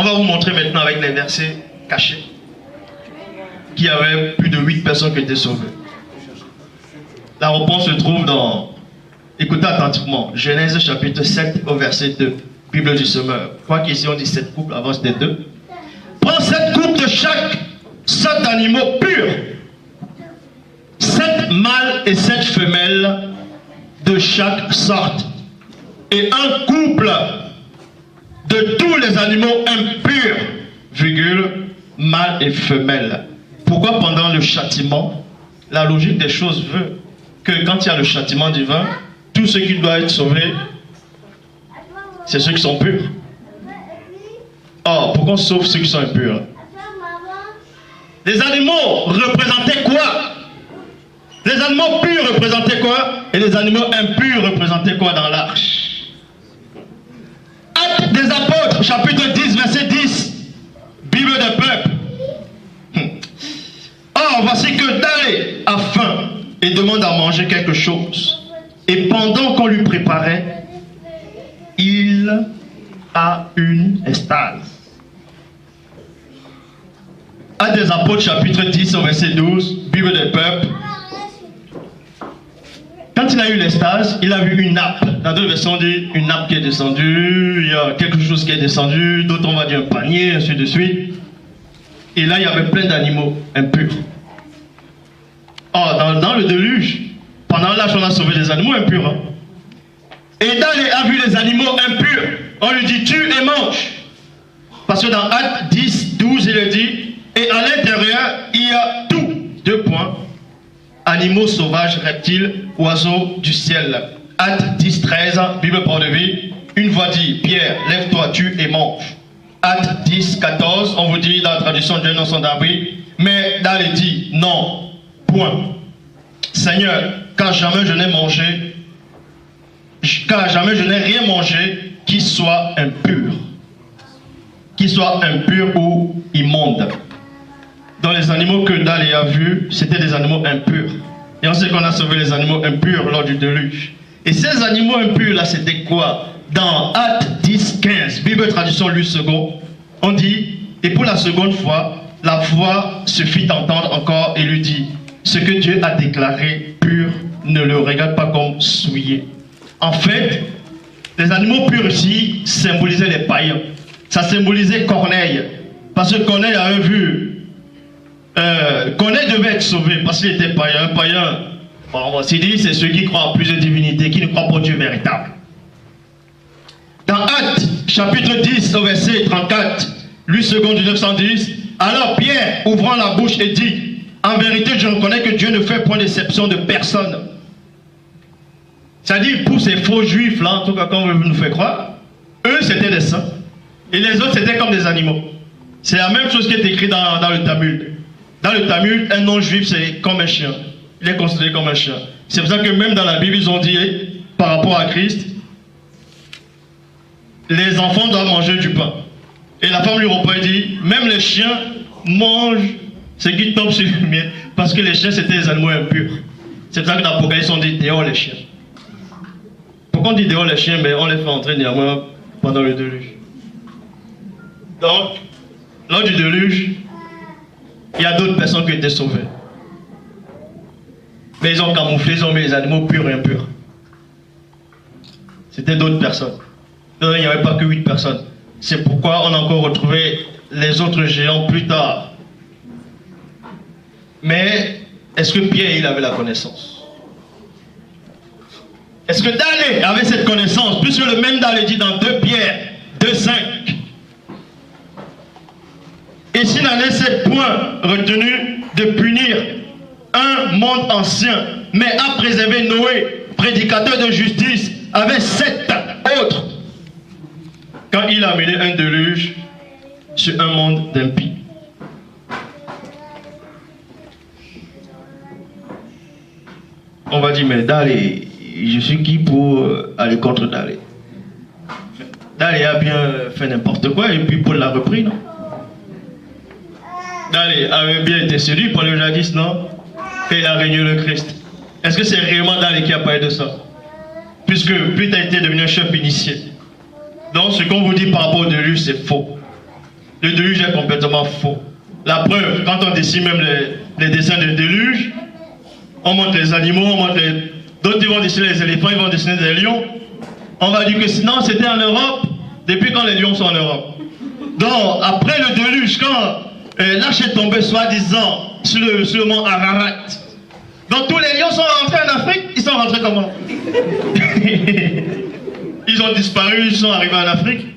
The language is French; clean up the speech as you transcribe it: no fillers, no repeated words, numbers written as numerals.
va vous montrer maintenant avec les versets cachés qu'il y avait plus de 8 personnes qui étaient sauvées. La réponse se trouve dans, écoutez attentivement, Genèse chapitre 7 au verset 2, Bible du semeur. Je crois qu'ici on dit 7 couples, avant c'était 2. Prends 7 couples de chaque 7 animaux purs, 7 mâles et 7 femelles de chaque sorte, et un couple de tous les animaux impurs, virgule, mâles et femelles. Pourquoi pendant le châtiment, la logique des choses veut que quand il y a le châtiment divin, tous ceux qui doivent être sauvés, c'est ceux qui sont purs. Or, pourquoi on sauve ceux qui sont impurs? Les animaux représentaient quoi? Les animaux purs représentaient quoi? Et les animaux impurs représentaient quoi dans l'arche? Actes des apôtres, chapitre 10, verset 10. Bible des peuples. Or, voici que Dallé a faim et demande à manger quelque chose. Et pendant qu'on lui préparait, il a une estase. Actes des apôtres, chapitre 10, au verset 12, Bible des peuples. Quand il a eu l'estase, il a vu une nappe. Dans d'autres versions, on dit une nappe qui est descendue, il y a quelque chose qui est descendu, d'autres on va dire un panier, ainsi de suite. Et là, il y avait plein d'animaux impurs. Or, dans le déluge, pendant l'âge, on a sauvé des animaux impurs. Hein? Et Dallé a vu les animaux impurs. On lui dit, tue et mange. Parce que dans Actes 10, 12, il dit, et à l'intérieur, il y a tout. 2 points. Animaux sauvages, reptiles, oiseaux du ciel. Actes 10, 13, Bible pour de vie. Une voix dit, Pierre, lève-toi, tue et mange. Actes 10, 14, on vous dit dans la traduction de non son d'abri. Mais Dallé dit, non, point. Seigneur, car jamais je n'ai mangé, car jamais je n'ai rien mangé qui soit impur. Qui soit impur ou immonde. Dans les animaux que Dallé a vus, c'était des animaux impurs. Et on sait qu'on a sauvé les animaux impurs lors du déluge. Et ces animaux impurs là, c'était quoi? Dans Actes 10, 15, Bible traduction Louis II, on dit, et pour la seconde fois, la voix se fit entendre encore et lui dit, ce que Dieu a déclaré pur, ne le regarde pas comme souillé. En fait, les animaux purs ici symbolisaient les païens. Ça symbolisait Corneille. Parce que Corneille avait vu, Corneille devait être sauvé parce qu'il était païen. Un païen, bon, on s'est dit, c'est ceux qui croient en plusieurs divinités, qui ne croient pas au Dieu véritable. Dans Actes, chapitre 10, au verset 34, Louis II 1910, alors Pierre, ouvrant la bouche, et dit, en vérité, je reconnais que Dieu ne fait point d'exception de personne. C'est-à-dire, pour ces faux juifs là, en tout cas, comme on nous fait croire, eux c'était des saints. Et les autres c'était comme des animaux. C'est la même chose qui est écrit dans le Talmud. Dans le Talmud, un non-juif c'est comme un chien. Il est considéré comme un chien. C'est pour ça que même dans la Bible, ils ont dit, par rapport à Christ, les enfants doivent manger du pain. Et la femme lui répond et dit, même les chiens mangent ce qui tombe sur le mien. Parce que les chiens c'était des animaux impurs. C'est pour ça que dans l'Apocalypse on dit dehors les chiens. Pourquoi on dit dehors les chiens? Mais on les fait entrer néanmoins pendant le déluge. Donc, lors du déluge, il y a d'autres personnes qui étaient sauvées. Mais ils ont camouflé, ils ont mis les animaux purs et impurs. C'était d'autres personnes. Donc, il n'y avait pas que 8 personnes. C'est pourquoi on a encore retrouvé les autres géants plus tard. Mais, est-ce que Pierre, il avait la connaissance? Est-ce que Dallé avait cette connaissance? Puisque le même Dallé dit dans 2 Pierre 2,5. Et s'il n'en est point retenu de punir un monde ancien, mais a préservé Noé, prédicateur de justice, avec 7 autres, quand il a mené un déluge sur un monde d'impies. On va dire, mais Dallé, je suis qui pour aller contre Dallé? Dallé a bien fait n'importe quoi et puis Paul l'a repris, non? Dallé avait bien été séduit par le jadis, non? Et il a régné le Christ. Est-ce que c'est réellement Dallé qui a parlé de ça? Puisque Pete a été devenu un chef initié. Donc ce qu'on vous dit par rapport au déluge, c'est faux. Le déluge est complètement faux. La preuve, quand on dessine même les dessins de déluge, on montre les animaux, on montre les... D'autres ils vont dessiner les éléphants, ils vont dessiner des lions. On va dire que sinon c'était en Europe, depuis quand les lions sont en Europe. Donc, après le déluge, quand l'arche est tombée, soi-disant, sur le mont Ararat, donc tous les lions sont rentrés en Afrique, ils sont rentrés comment? Ils ont disparu, ils sont arrivés en Afrique.